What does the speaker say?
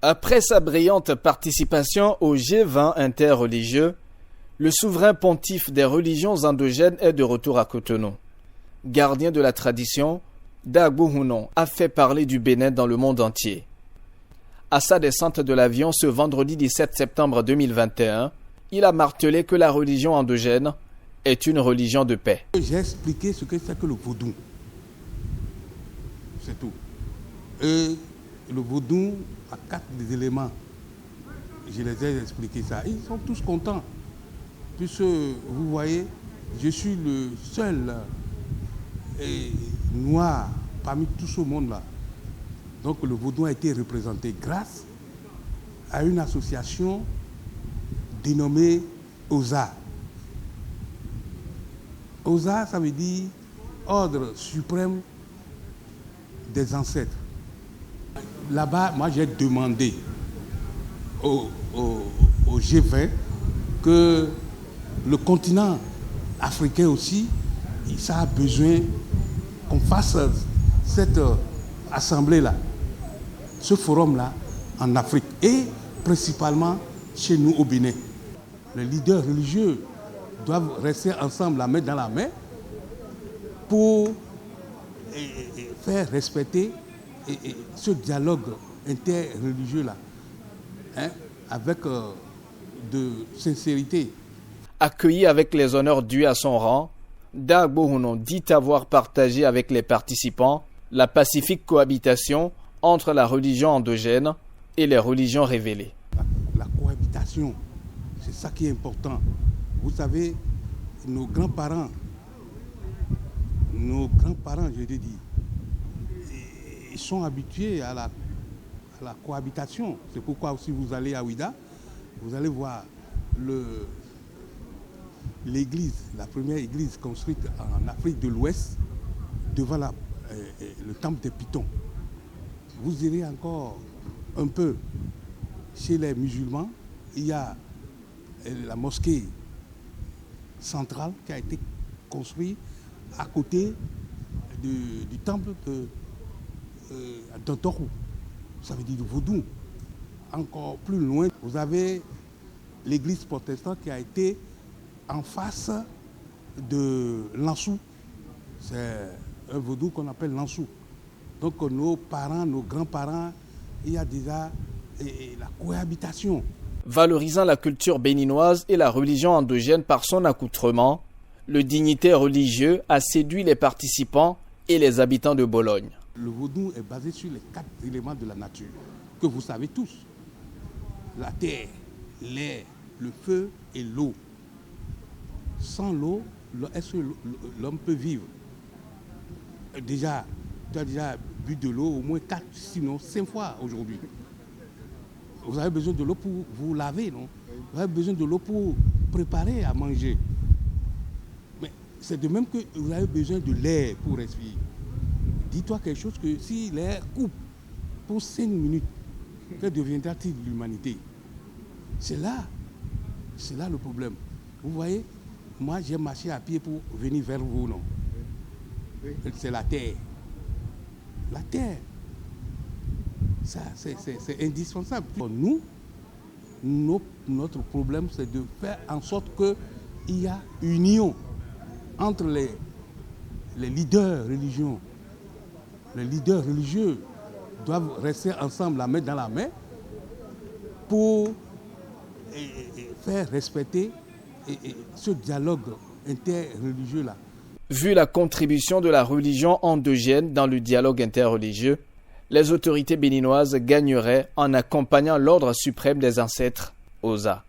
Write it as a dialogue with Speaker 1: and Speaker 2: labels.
Speaker 1: Après sa brillante participation au G20 interreligieux, le souverain pontife des religions endogènes est de retour à Cotonou. Gardien de la tradition, Dagbo Hounon a fait parler du Bénin dans le monde entier. À sa descente de l'avion ce vendredi 17 septembre 2021, il a martelé que la religion endogène est une religion de paix.
Speaker 2: J'ai expliqué ce que c'est que le vaudou. C'est tout. Et le vaudou a 4 éléments. Je les ai expliqués ça. Ils sont tous contents. Puisque vous voyez, je suis le seul noir parmi tout ce monde-là. Donc le vaudou a été représenté grâce à une association dénommée OSA. OSA, ça veut dire Ordre suprême des ancêtres. Là-bas, moi j'ai demandé au G20 que le continent africain aussi, ça a besoin qu'on fasse cette assemblée-là, ce forum-là en Afrique et principalement chez nous au Bénin. Les leaders religieux doivent rester ensemble, la main dans la main, pour faire respecter ce dialogue interreligieux-là, avec de sincérité.
Speaker 1: Accueilli avec les honneurs dus à son rang, Dagbo Hounon dit avoir partagé avec les participants la pacifique cohabitation entre la religion endogène et les religions révélées.
Speaker 2: La cohabitation, c'est ça qui est important. Vous savez, nos grands-parents, je l'ai dit, ils sont habitués à la cohabitation. C'est pourquoi si vous allez à Ouida, vous allez voir l'église, la première église construite en Afrique de l'Ouest, devant le temple des Pitons. Vous irez encore un peu chez les musulmans, il y a la mosquée centrale qui a été construite à côté du temple d'Antorou. Ça veut dire du vaudou. Encore plus loin, vous avez l'église protestante qui a été en face de Lansou. C'est un vaudou qu'on appelle Lansou. Donc nos parents, nos grands-parents, il y a déjà la cohabitation.
Speaker 1: Valorisant la culture béninoise et la religion endogène par son accoutrement, le dignitaire religieux a séduit les participants et les habitants de Bologne.
Speaker 2: Le vaudou est basé sur les 4 éléments de la nature, que vous savez tous. La terre, l'air, le feu et l'eau. Sans l'eau, est-ce que l'homme peut vivre? Déjà, tu as déjà bu de l'eau au moins 4, sinon 5 fois aujourd'hui. Vous avez besoin de l'eau pour vous laver, non? Vous avez besoin de l'eau pour préparer à manger. Mais c'est de même que vous avez besoin de l'air pour respirer. Dis-toi quelque chose que si l'air coupe pour 5 minutes, que deviendra-t-il de l'humanité? C'est là le problème. Vous voyez, moi j'ai marché à pied pour venir vers vous, non? C'est la terre. La terre. Ça, c'est indispensable. Pour nous, notre problème, c'est de faire en sorte qu'il y a union entre les leaders religieux. Les leaders religieux doivent rester ensemble, la main dans la main, pour faire respecter ce dialogue interreligieux-là.
Speaker 1: Vu la contribution de la religion endogène dans le dialogue interreligieux, les autorités béninoises gagneraient en accompagnant l'ordre suprême des ancêtres, OSA.